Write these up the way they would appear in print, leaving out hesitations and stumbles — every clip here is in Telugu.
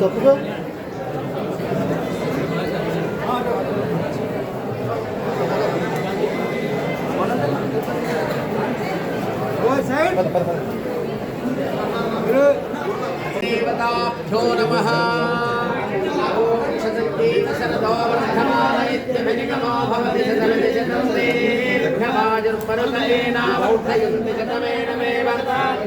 తప్పుగా देवताभ्यो नमः। ओम शतके शरदो वर्धमानयत्यभिनिगमो भवति शतमिति शतं दीर्घमायुर्मरुतयेन वर्धयन्ति शतमेनमेव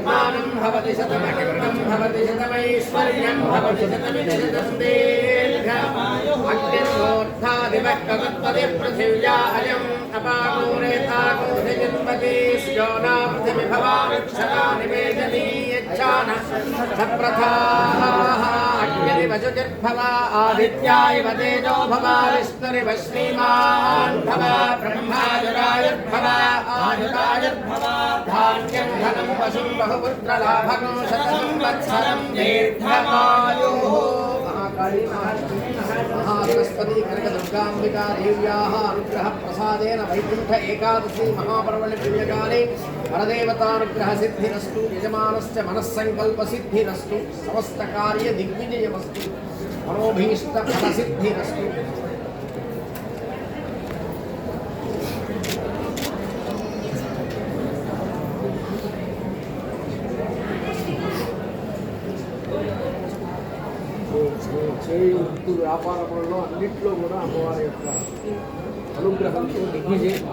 मानं भवति शतमकृतं भवति शतमैश्वर्यं भवति शतमिति शतं दीर्घमायुर्मोर्धादिवक्कवत्पदे पृथिव्या अयम् अपाकूरेताकूर्धिजन्मति स्योना पृथिविभवा वृक्षका निवेदनी यच्छान सप्रथाः अग्निरिव शुचिर्भवा आदित्यायव तेजो भवा विष्णुरिव श्रीमान् भवा ब्रह्मायुरायुर्भवा आयुरायुर्भवा धान्यं धनं पशुं बहुपुत्रलाभगं शतसंवत्सरं दीर्घमायुः। महाकाली महासरस्वती कनकदुर्गाम्बिका देव्याः अनुग्रह प्रसादेन वैकुण्ठ एकादशी महापर्वणि दिव्यकाले परदेवतानुग्रह सिद्धिरस्तु यजमानस्य मनस्संकल्प सिद्धिरस्तु समस्त कार्य दिग्विजयमस्तु मनोभीष्ट फल सिद्धिरस्तु। చేయుక్తు వ్యాపారములలో అన్నింటిలో కూడా అమ్మవారి యొక్క అనుగ్రహంతో దిగ్విజయం.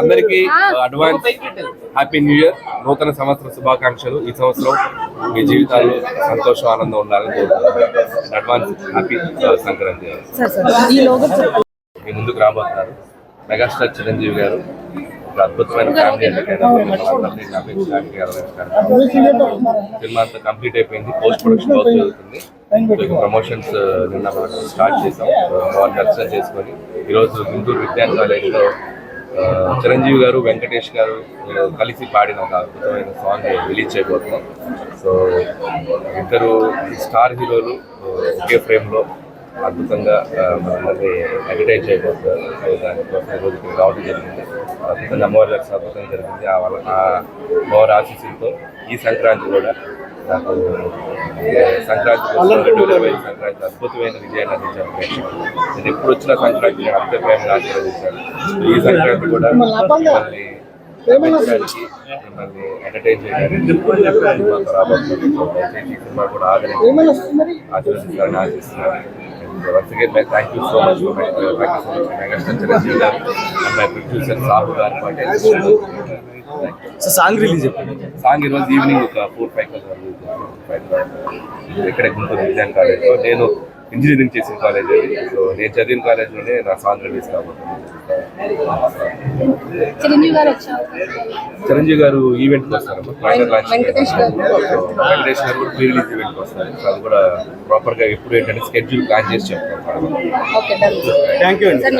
అందరికీ అడ్వాన్స్ హ్యాపీ న్యూ ఇయర్, నూతన సంవత్సర శుభాకాంక్షలు. ఈ సంవత్సరం మీ జీవితాల్లో సంతోషం ఆనందం ఉండాలని కోరుకుంటున్నాను. Advance happy Sankranti. మీ ముందుకు రాబోతున్నారు మెగాస్టార్ చిరంజీవి గారు. అద్భుతమైన ఫ్యామిలీ సినిమా అంతా కంప్లీట్ అయిపోయింది, పోస్ట్ ప్రొడక్షన్ వర్క్ జరుగుతుంది. ప్రమోషన్స్ నిన్న స్టార్ట్ చేసాం, దర్శనం చేసుకొని ఈరోజు గుంటూరు విజ్ఞాన కాలేజీలో చిరంజీవి గారు వెంకటేష్ గారు కలిసి పాడిన ఒక అద్భుతమైన సాంగ్ రిలీజ్ చేయబోతున్నాం. సో ఇద్దరు స్టార్ హీరోలు ఒకే ఫ్రేమ్లో అద్భుతంగా మనందరినీ ఎంటర్టైన్ చేయబోతున్నారు. సో దానికోసం ఈరోజు రావడం జరిగింది. అద్భుతంగా అమ్మవారి దర్శనం అద్భుతంగా జరిగింది. ఆ అమ్మవారి ఆశీస్సులతో ఈ సంక్రాంతి కూడా నాకు సంక్రాంతి 2020 సంక్రాంతి అద్భుతమైన విజయాన్ని అందించాను ప్రేక్షకులు. నేను ఎప్పుడు వచ్చిన సంక్రాంతి అద్భుతమైన ఆశీర్వదించాను. ఈ సంక్రాంతి కూడా మిమ్మల్ని ఎంటర్టైన్ చేయడానికి రాబోతుంది. దయచేసి ఈ సినిమా కూడా ఆశీర్వదిస్తారని ఆశిస్తున్నాను. Once again, thank you so much for Megastar Chiranjeevi garu and my producer Sahu garu. So song release song ఈరోజు ఈవినింగ్ ఒక 4-5 ఇక్కడే గుంటూరు విజ్ఞాన కాలేజ్లో. నేను ఇంజనీరింగ్ చేసిన కాలేజ్ అది. సో నేను చదివిన కాలేజ్లోనే నా సాంగ్ రిలీజ్ కాబోతుంది. చిరంజీవి గారు ఈవెంట్కి వస్తారు, వెంకటేష్ గారు కూడా ప్రీ రిలీజ్ ఈవెంట్కి వస్తారు. సో అది కూడా ప్రాపర్గా ఎప్పుడు ఏంటంటే స్కెడ్యూల్ ప్లాన్ చేసి చెప్తాను. Thank you.